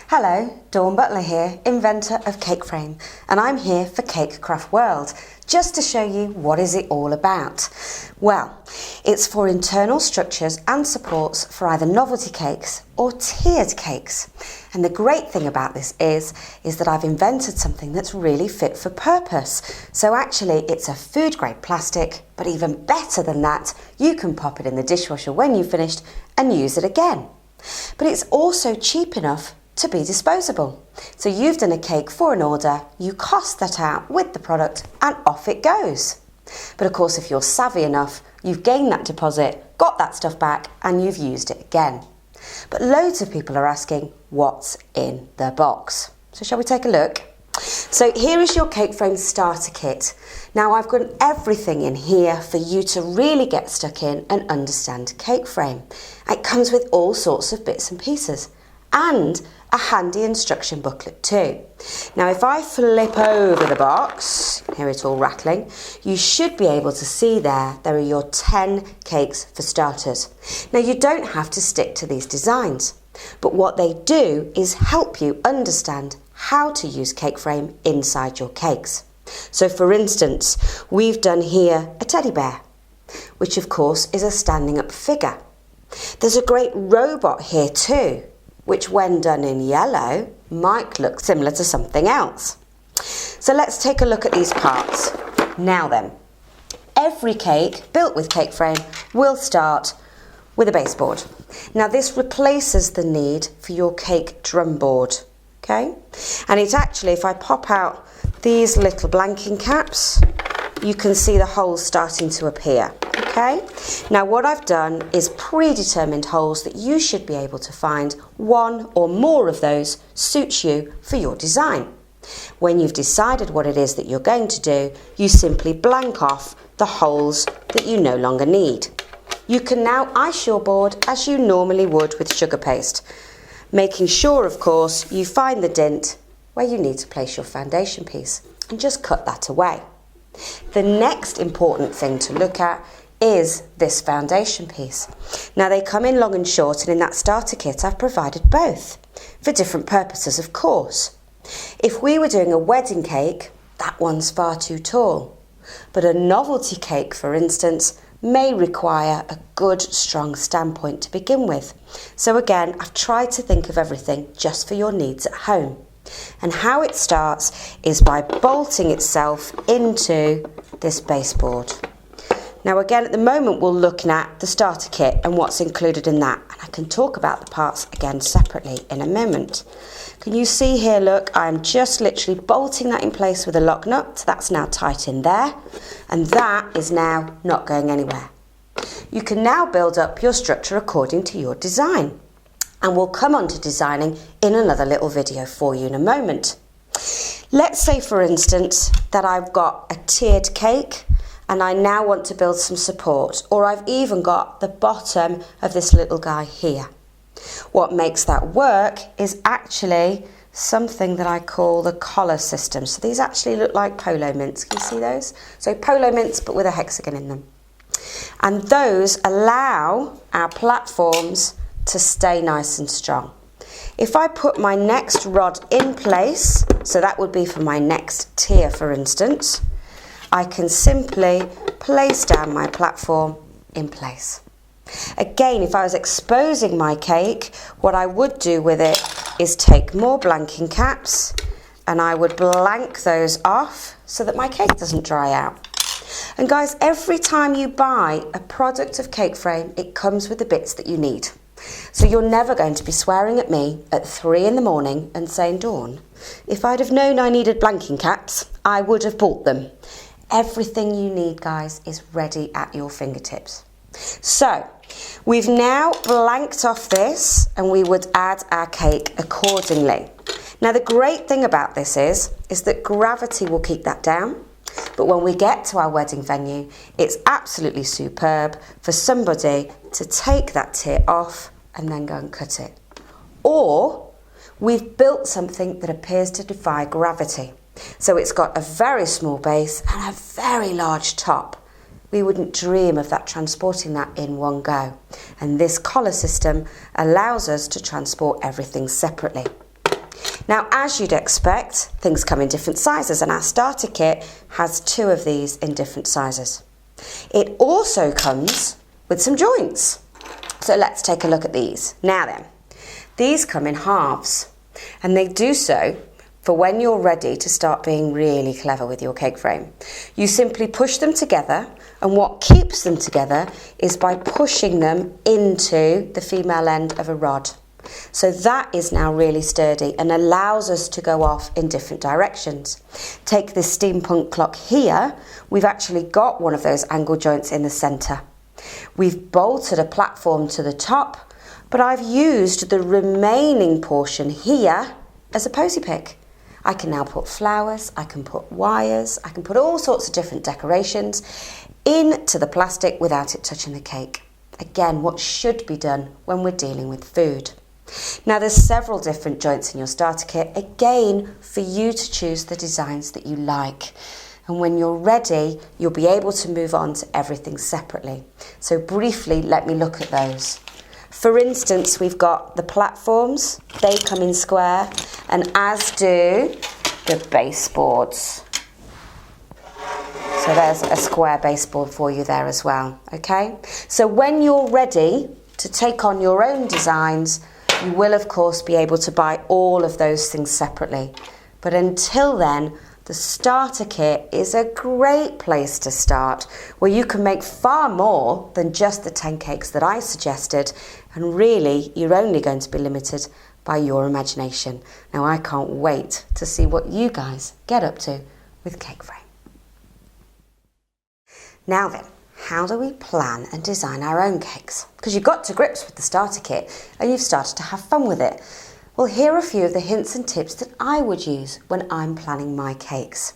Hello, Dawn Butler here, inventor of Cake Frame, and I'm here for Cake Craft World, just to show you what is it all about. Well, it's for internal structures and supports for either novelty cakes or tiered cakes. And the great thing about this is that I've invented something that's really fit for purpose. So actually it's a food grade plastic, but even better than that, you can pop it in the dishwasher when you've finished and use it again. But it's also cheap enough to be disposable. So you've done a cake for an order, you cost that out with the product and off it goes. But of course, if you're savvy enough, you've gained that deposit, got that stuff back and you've used it again. But loads of people are asking what's in the box. So shall we take a look? So here is your Cake Frame starter kit. Now I've got everything in here for you to really get stuck in and understand Cake Frame. It comes with all sorts of bits and pieces and a handy instruction booklet too. Now if I flip over the box, hear it all rattling, you should be able to see there are your 10 cakes for starters. Now you don't have to stick to these designs, but what they do is help you understand how to use Cake Frame inside your cakes. So for instance, we've done here a teddy bear, which of course is a standing up figure. There's a great robot here too, which when done in yellow might look similar to something else. So let's take a look at these parts. Now then, every cake built with Cake Frame will start with a baseboard. Now this replaces the need for your cake drum board, okay? And it's actually, if I pop out these little blanking caps, you can see the holes starting to appear. Okay, now what I've done is predetermined holes that you should be able to find one or more of those suits you for your design. When you've decided what it is that you're going to do, you simply blank off the holes that you no longer need. You can now ice your board as you normally would with sugar paste, making sure of course you find the dint where you need to place your foundation piece and just cut that away. The next important thing to look at is this foundation piece. Now they come in long and short, and in that starter kit I've provided both for different purposes of course. If we were doing a wedding cake, that one's far too tall, but a novelty cake for instance may require a good strong standpoint to begin with. So again, I've tried to think of everything just for your needs at home. And how it starts is by bolting itself into this baseboard. Now again, at the moment we're looking at the starter kit and what's included in that, and I can talk about the parts again separately in a moment. Can you see here, look, I'm just literally bolting that in place with a lock nut, so that's now tight in there, and that is now not going anywhere. You can now build up your structure according to your design, and we'll come on to designing in another little video for you in a moment. Let's say for instance that I've got a tiered cake and I now want to build some support, or I've even got the bottom of this little guy here. What makes that work is actually something that I call the collar system. So these actually look like polo mints, can you see those? So polo mints but with a hexagon in them. And those allow our platforms to stay nice and strong. If I put my next rod in place, so that would be for my next tier for instance, I can simply place down my platform in place. Again, if I was exposing my cake, what I would do with it is take more blanking caps and I would blank those off so that my cake doesn't dry out. And guys, every time you buy a product of Cake Frame, it comes with the bits that you need. So you're never going to be swearing at me at 3 in the morning and saying, Dawn, if I'd have known I needed blanking caps, I would have bought them. Everything you need, guys, is ready at your fingertips. So we've now blanked off this and we would add our cake accordingly. Now the great thing about this is that gravity will keep that down, but when we get to our wedding venue, it's absolutely superb for somebody to take that tier off and then go and cut it. Or we've built something that appears to defy gravity. So it's got a very small base and a very large top. We wouldn't dream of that transporting that in one go. And this collar system allows us to transport everything separately. Now, as you'd expect, things come in different sizes, and our starter kit has 2 of these in different sizes. It also comes with some joints. So let's take a look at these. Now then, these come in halves, and they do so for when you're ready to start being really clever with your cake frame. You simply push them together, and what keeps them together is by pushing them into the female end of a rod. So that is now really sturdy and allows us to go off in different directions. Take this Steampunk Clock here, we've actually got one of those angle joints in the centre. We've bolted a platform to the top, but I've used the remaining portion here as a posy pick. I can now put flowers, I can put wires, I can put all sorts of different decorations into the plastic without it touching the cake. Again, what should be done when we're dealing with food. Now there's several different joints in your starter kit, again for you to choose the designs that you like. And when you're ready, you'll be able to move on to everything separately. So briefly, let me look at those. For instance, we've got the platforms, they come in square, and as do the baseboards. So there's a square baseboard for you there as well, okay? So when you're ready to take on your own designs, you will of course be able to buy all of those things separately. But until then, the starter kit is a great place to start, where you can make far more than just the 10 cakes that I suggested, and really you're only going to be limited by your imagination. Now I can't wait to see what you guys get up to with Cake Frame. Now then, how do we plan and design our own cakes? Because you've got to grips with the starter kit and you've started to have fun with it. Well, here are a few of the hints and tips that I would use when I'm planning my cakes.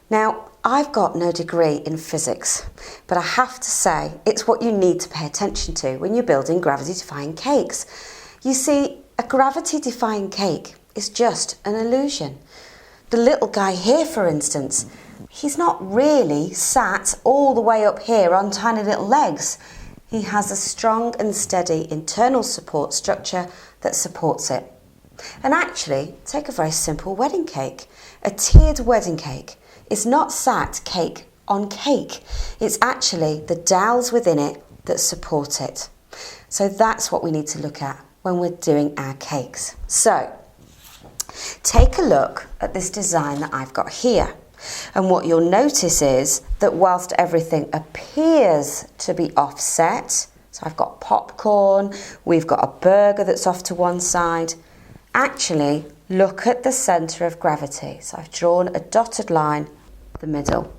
Now, I've got no degree in physics, but I have to say it's what you need to pay attention to when you're building gravity-defying cakes. You see, a gravity-defying cake is just an illusion. The little guy here, for instance, he's not really sat all the way up here on tiny little legs. He has a strong and steady internal support structure that supports it. And actually, take a very simple wedding cake. A tiered wedding cake is not sat cake on cake. It's actually the dowels within it that support it. So that's what we need to look at when we're doing our cakes. So, take a look at this design that I've got here. And what you'll notice is that whilst everything appears to be offset, so I've got popcorn, we've got a burger that's off to one side, actually look at the centre of gravity. So I've drawn a dotted line the middle.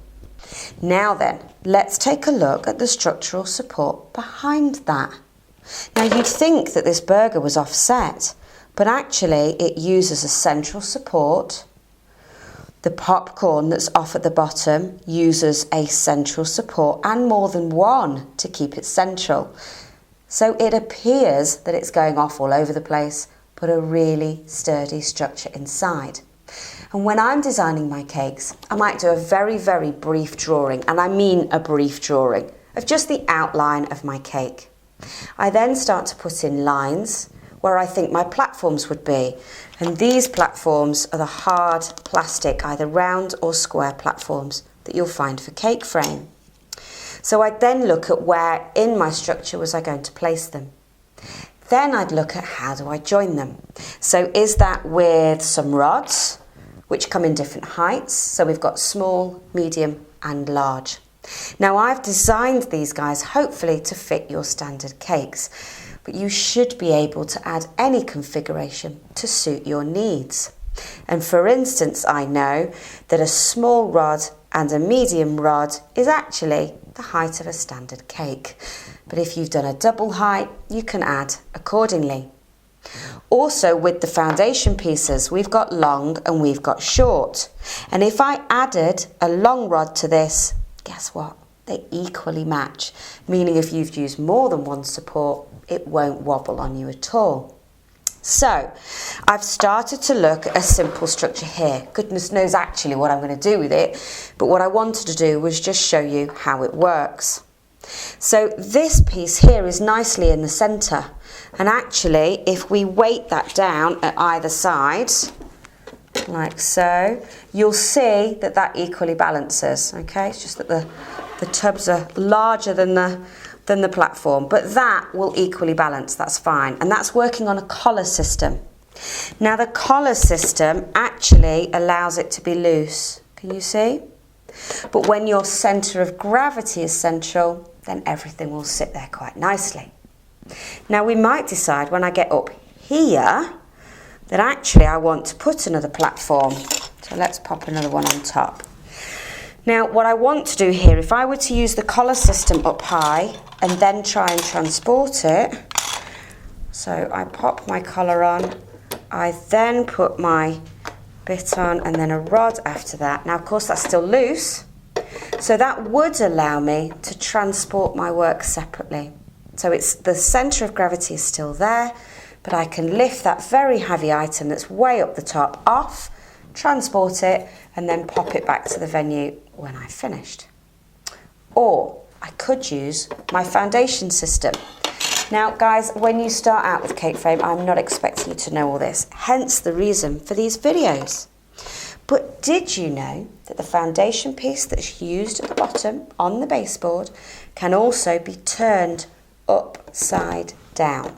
Now then, let's take a look at the structural support behind that. Now you'd think that this burger was offset, but actually it uses a central support. The popcorn that's off at the bottom uses a central support and more than one to keep it central. So it appears that it's going off all over the place, but a really sturdy structure inside. And when I'm designing my cakes, I might do a very, very brief drawing, and I mean a brief drawing, of just the outline of my cake. I then start to put in lines where I think my platforms would be. And these platforms are the hard plastic, either round or square platforms that you'll find for cake frame. So I'd then look at where in my structure was I going to place them. Then I'd look at how do I join them. So is that with some rods, which come in different heights? So we've got small, medium and large. Now I've designed these guys hopefully to fit your standard cakes, but you should be able to add any configuration to suit your needs. And for instance, I know that a small rod and a medium rod is actually the height of a standard cake. But if you've done a double height, you can add accordingly. Also with the foundation pieces, we've got long and we've got short. And if I added a long rod to this, guess what? They equally match, meaning if you've used more than one support, it won't wobble on you at all. So, I've started to look at a simple structure here. Goodness knows actually what I'm going to do with it, but what I wanted to do was just show you how it works. So this piece here is nicely in the centre, and actually if we weight that down at either side, like so, you'll see that that equally balances. Okay, it's just that the tubs are larger than the platform, but that will equally balance, that's fine. And that's working on a collar system. Now the collar system actually allows it to be loose, can you see? But when your centre of gravity is central, then everything will sit there quite nicely. Now we might decide when I get up here that actually I want to put another platform. So let's pop another one on top. Now what I want to do here, if I were to use the collar system up high and then try and transport it, so I pop my collar on, I then put my bit on and then a rod after that. Now of course that's still loose, so that would allow me to transport my work separately. So it's the centre of gravity is still there, but I can lift that very heavy item that's way up the top off, transport it, and then pop it back to the venue when I've finished. Or I could use my foundation system. Now guys, when you start out with cake frame, I'm not expecting you to know all this, hence the reason for these videos. But did you know that the foundation piece that's used at the bottom on the baseboard can also be turned upside down?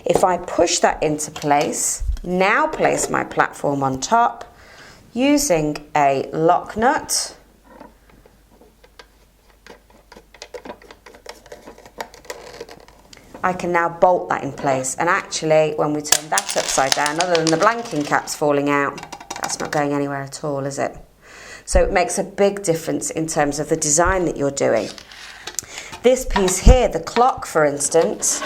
If I push that into place, now place my platform on top using a lock nut, I can now bolt that in place. And actually, when we turn that upside down, other than the blanking caps falling out, that's not going anywhere at all, is it? So it makes a big difference in terms of the design that you're doing. This piece here, the clock, for instance,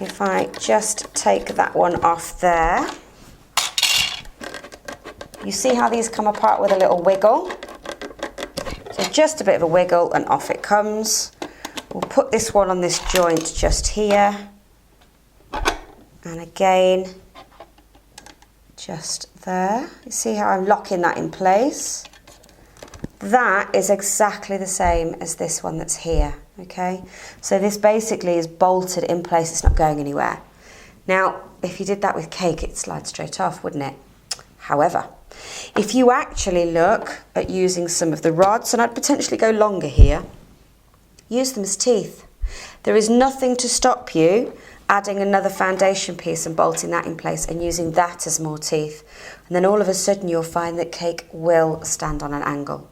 if I just take that one off there, you see how these come apart with a little wiggle? So just a bit of a wiggle and off it comes. We'll put this one on this joint just here, and again just there. You see how I'm locking that in place? That is exactly the same as this one that's here, okay? So this basically is bolted in place, it's not going anywhere. Now if you did that with cake, it'd slide straight off, wouldn't it? However, if you actually look at using some of the rods, and I'd potentially go longer here, use them as teeth. There is nothing to stop you adding another foundation piece and bolting that in place and using that as more teeth. And then all of a sudden you'll find that cake will stand on an angle.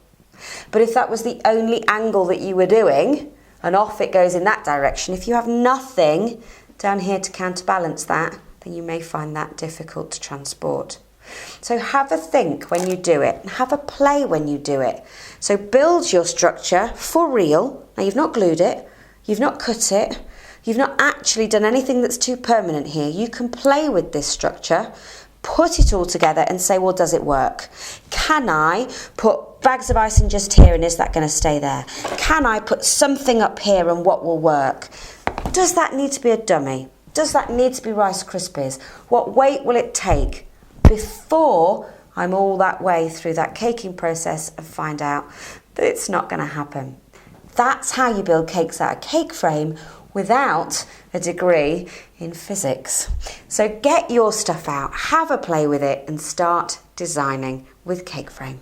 But if that was the only angle that you were doing, and off it goes in that direction, if you have nothing down here to counterbalance that, then you may find that difficult to transport. So have a think when you do it, and have a play when you do it. So build your structure for real. Now you've not glued it, you've not cut it, you've not actually done anything that's too permanent here. You can play with this structure, put it all together and say, well, does it work? Can I put bags of icing just here and is that going to stay there? Can I put something up here and what will work? Does that need to be a dummy? Does that need to be Rice Krispies? What weight will it take before I'm all that way through that caking process and find out that it's not going to happen? That's how you build cakes out of cake frame without a degree in physics. So get your stuff out, have a play with it and start designing with cake frame.